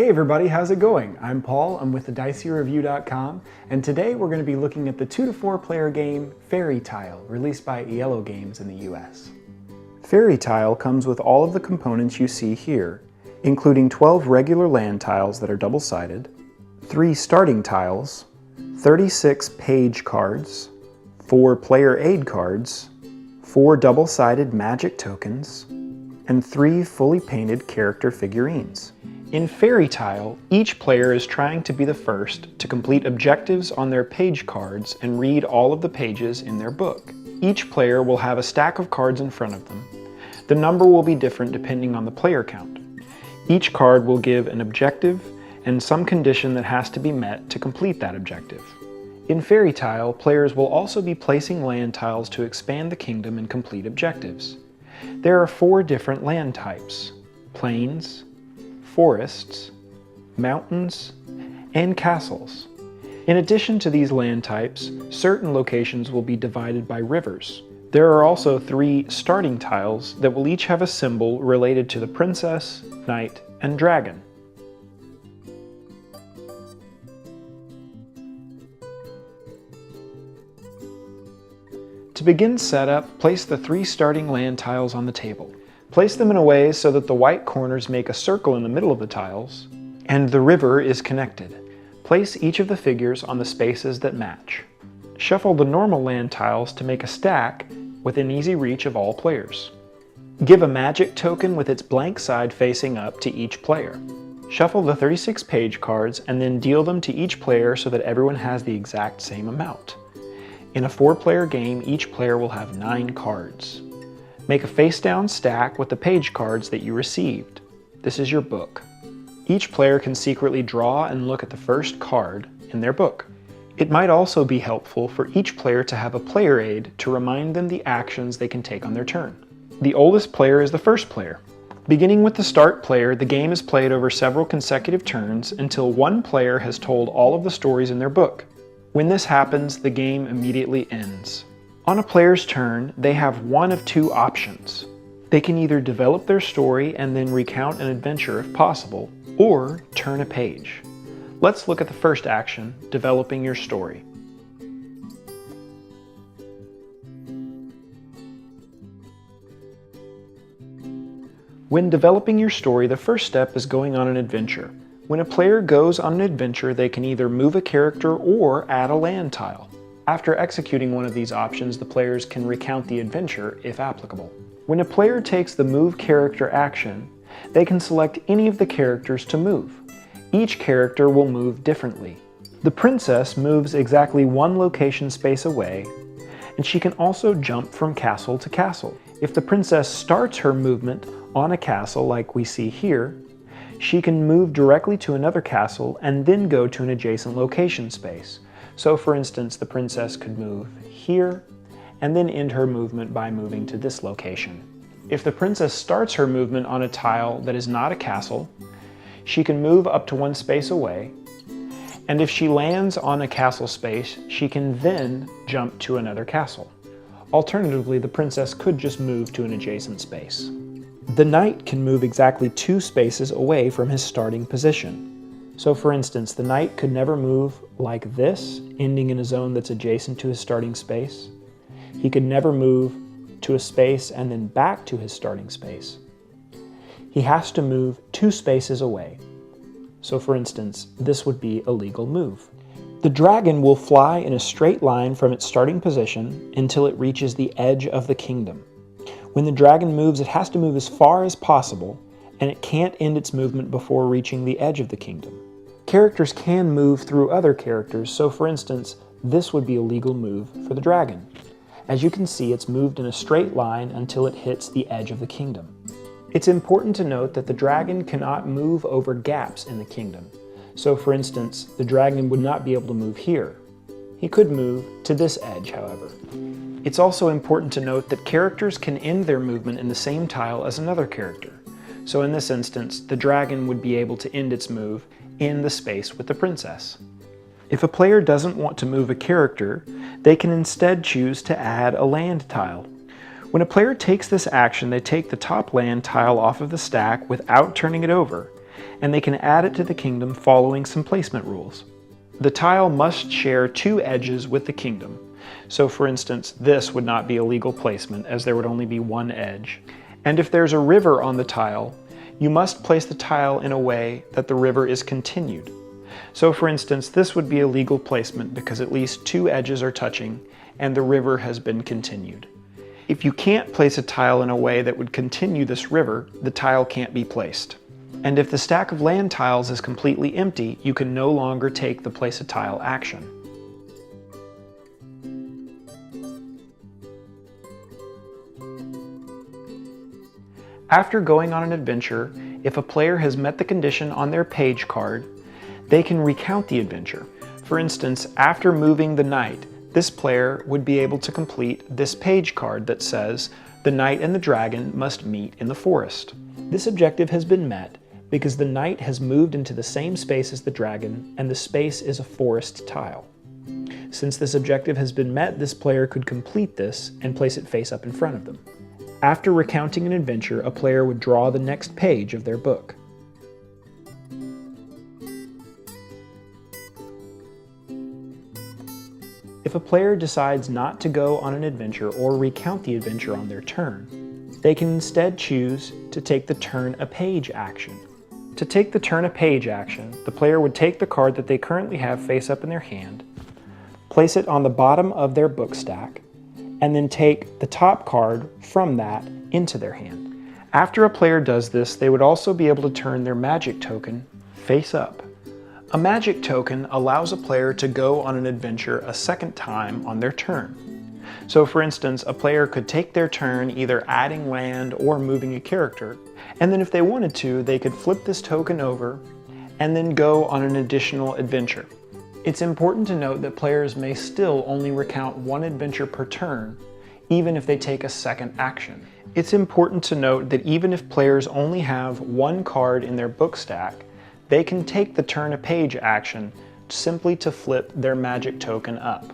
Hey everybody, how's it going? I'm Paul, I'm with the DiceyReview.com, and today we're going to be looking at the 2 to 4 player game Fairy Tile, released by Yellow Games in the US. Fairy Tile comes with all of the components you see here, including 12 regular land tiles that are double-sided, 3 starting tiles, 36 page cards, 4 player aid cards, 4 double-sided magic tokens, and 3 fully painted character figurines. In Fairy Tile, each player is trying to be the first to complete objectives on their page cards and read all of the pages in their book. Each player will have a stack of cards in front of them. The number will be different depending on the player count. Each card will give an objective and some condition that has to be met to complete that objective. In Fairy Tile, players will also be placing land tiles to expand the kingdom and complete objectives. There are 4 different land types: plains, forests, mountains, and castles. In addition to these land types, certain locations will be divided by rivers. There are also 3 starting tiles that will each have a symbol related to the princess, knight, and dragon. To begin setup, place the 3 starting land tiles on the table. Place them in a way so that the white corners make a circle in the middle of the tiles, and the river is connected. Place each of the figures on the spaces that match. Shuffle the normal land tiles to make a stack within easy reach of all players. Give a magic token with its blank side facing up to each player. Shuffle the 36 page cards and then deal them to each player so that everyone has the exact same amount. In a 4-player game, each player will have 9 cards. Make a face-down stack with the page cards that you received. This is your book. Each player can secretly draw and look at the first card in their book. It might also be helpful for each player to have a player aid to remind them the actions they can take on their turn. The oldest player is the first player. Beginning with the start player, the game is played over several consecutive turns until one player has told all of the stories in their book. When this happens, the game immediately ends. On a player's turn, they have one of 2 options. They can either develop their story and then recount an adventure if possible, or turn a page. Let's look at the first action, developing your story. When developing your story, the first step is going on an adventure. When a player goes on an adventure, they can either move a character or add a land tile. After executing one of these options, the players can recount the adventure if applicable. When a player takes the move character action, they can select any of the characters to move. Each character will move differently. The princess moves exactly 1 location space away, and she can also jump from castle to castle. If the princess starts her movement on a castle like we see here, she can move directly to another castle and then go to an adjacent location space. So for instance, the princess could move here and then end her movement by moving to this location. If the princess starts her movement on a tile that is not a castle, she can move up to 1 space away, and if she lands on a castle space, she can then jump to another castle. Alternatively, the princess could just move to an adjacent space. The knight can move exactly 2 spaces away from his starting position. So for instance, the knight could never move like this, ending in a zone that's adjacent to his starting space. He could never move to a space and then back to his starting space. He has to move 2 spaces away. So for instance, this would be a legal move. The dragon will fly in a straight line from its starting position until it reaches the edge of the kingdom. When the dragon moves, it has to move as far as possible, and it can't end its movement before reaching the edge of the kingdom. Characters can move through other characters, so for instance, this would be a legal move for the dragon. As you can see, it's moved in a straight line until it hits the edge of the kingdom. It's important to note that the dragon cannot move over gaps in the kingdom. So for instance, the dragon would not be able to move here. He could move to this edge, however. It's also important to note that characters can end their movement in the same tile as another character. So in this instance, the dragon would be able to end its move in the space with the princess. If a player doesn't want to move a character, they can instead choose to add a land tile. When a player takes this action, they take the top land tile off of the stack without turning it over, and they can add it to the kingdom following some placement rules. The tile must share 2 edges with the kingdom. So for instance, this would not be a legal placement as there would only be 1 edge. And if there's a river on the tile, you must place the tile in a way that the river is continued. So for instance, this would be a legal placement because at least 2 edges are touching and the river has been continued. If you can't place a tile in a way that would continue this river, the tile can't be placed. And if the stack of land tiles is completely empty, you can no longer take the place a tile action. After going on an adventure, if a player has met the condition on their page card, they can recount the adventure. For instance, after moving the knight, this player would be able to complete this page card that says, "The knight and the dragon must meet in the forest." This objective has been met because the knight has moved into the same space as the dragon, and the space is a forest tile. Since this objective has been met, this player could complete this and place it face up in front of them. After recounting an adventure, a player would draw the next page of their book. If a player decides not to go on an adventure or recount the adventure on their turn, they can instead choose to take the turn a page action. To take the turn a page action, the player would take the card that they currently have face up in their hand, place it on the bottom of their book stack, and then take the top card from that into their hand. After a player does this, they would also be able to turn their magic token face up. A magic token allows a player to go on an adventure a second time on their turn. So for instance, a player could take their turn either adding land or moving a character, and then if they wanted to, they could flip this token over and then go on an additional adventure. It's important to note that players may still only recount 1 adventure per turn, even if they take a second action. It's important to note that even if players only have 1 card in their book stack, they can take the turn a page action simply to flip their magic token up.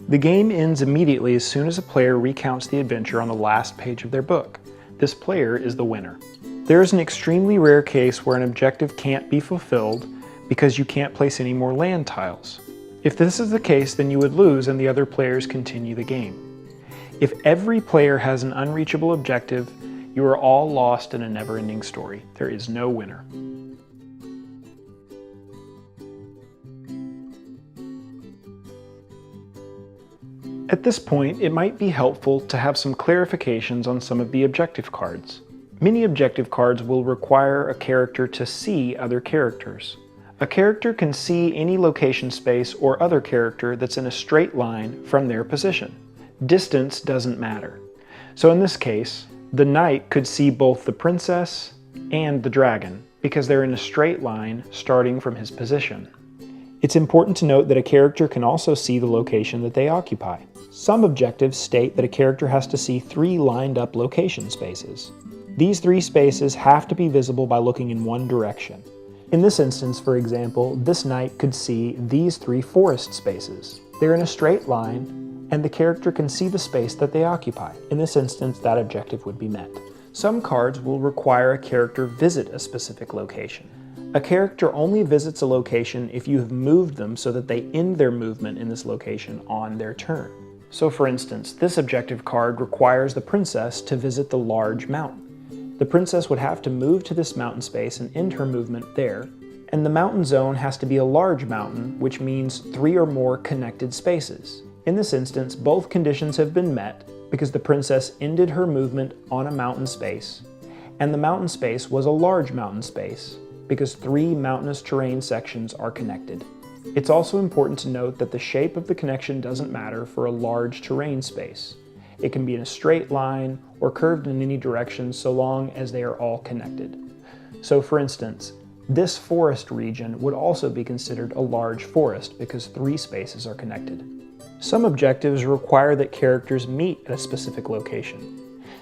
The game ends immediately as soon as a player recounts the adventure on the last page of their book. This player is the winner. There is an extremely rare case where an objective can't be fulfilled because you can't place any more land tiles. If this is the case, then you would lose and the other players continue the game. If every player has an unreachable objective, you are all lost in a never-ending story. There is no winner. At this point, it might be helpful to have some clarifications on some of the objective cards. Many objective cards will require a character to see other characters. A character can see any location space or other character that's in a straight line from their position. Distance doesn't matter. So in this case, the knight could see both the princess and the dragon because they're in a straight line starting from his position. It's important to note that a character can also see the location that they occupy. Some objectives state that a character has to see 3 lined up location spaces. These 3 spaces have to be visible by looking in one direction. In this instance, for example, this knight could see these 3 forest spaces. They're in a straight line, and the character can see the space that they occupy. In this instance, that objective would be met. Some cards will require a character visit a specific location. A character only visits a location if you have moved them so that they end their movement in this location on their turn. So for instance, this objective card requires the princess to visit the large mountain. The princess would have to move to this mountain space and end her movement there, and the mountain zone has to be a large mountain, which means 3 or more connected spaces. In this instance, both conditions have been met because the princess ended her movement on a mountain space, and the mountain space was a large mountain space, because 3 mountainous terrain sections are connected. It's also important to note that the shape of the connection doesn't matter for a large terrain space. It can be in a straight line or curved in any direction so long as they are all connected. So for instance, this forest region would also be considered a large forest because 3 spaces are connected. Some objectives require that characters meet at a specific location.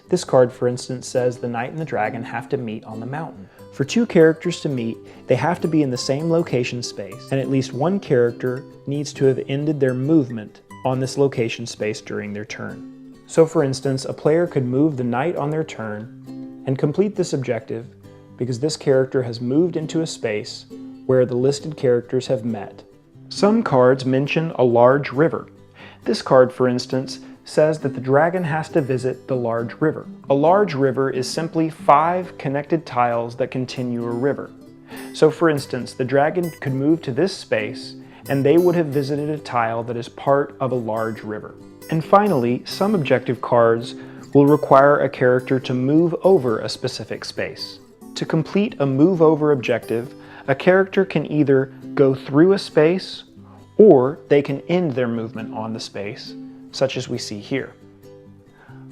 This card, for instance, says the knight and the dragon have to meet on the mountain. For 2 characters to meet, they have to be in the same location space, and at least 1 character needs to have ended their movement on this location space during their turn. So for instance, a player could move the knight on their turn and complete this objective, because this character has moved into a space where the listed characters have met. Some cards mention a large river. This card, for instance, says that the dragon has to visit the large river. A large river is simply 5 connected tiles that continue a river. So for instance, the dragon could move to this space and they would have visited a tile that is part of a large river. And finally, some objective cards will require a character to move over a specific space. To complete a move over objective, a character can either go through a space or they can end their movement on the space, such as we see here.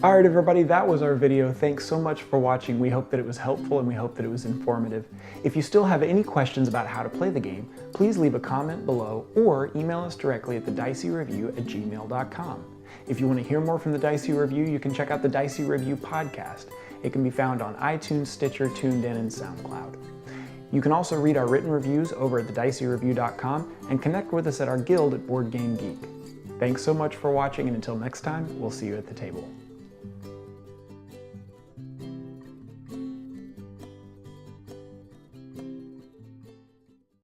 Alright everybody, that was our video. Thanks so much for watching. We hope that it was helpful and we hope that it was informative. If you still have any questions about how to play the game, please leave a comment below or email us directly at thedicey@gmail.com. If you want to hear more from the Dicey Review, you can check out the Dicey Review podcast. It can be found on iTunes, Stitcher, TuneIn, and SoundCloud. You can also read our written reviews over at thedicey.review.com and connect with us at our guild at Board Game Geek. Thanks so much for watching, and until next time, we'll see you at the table.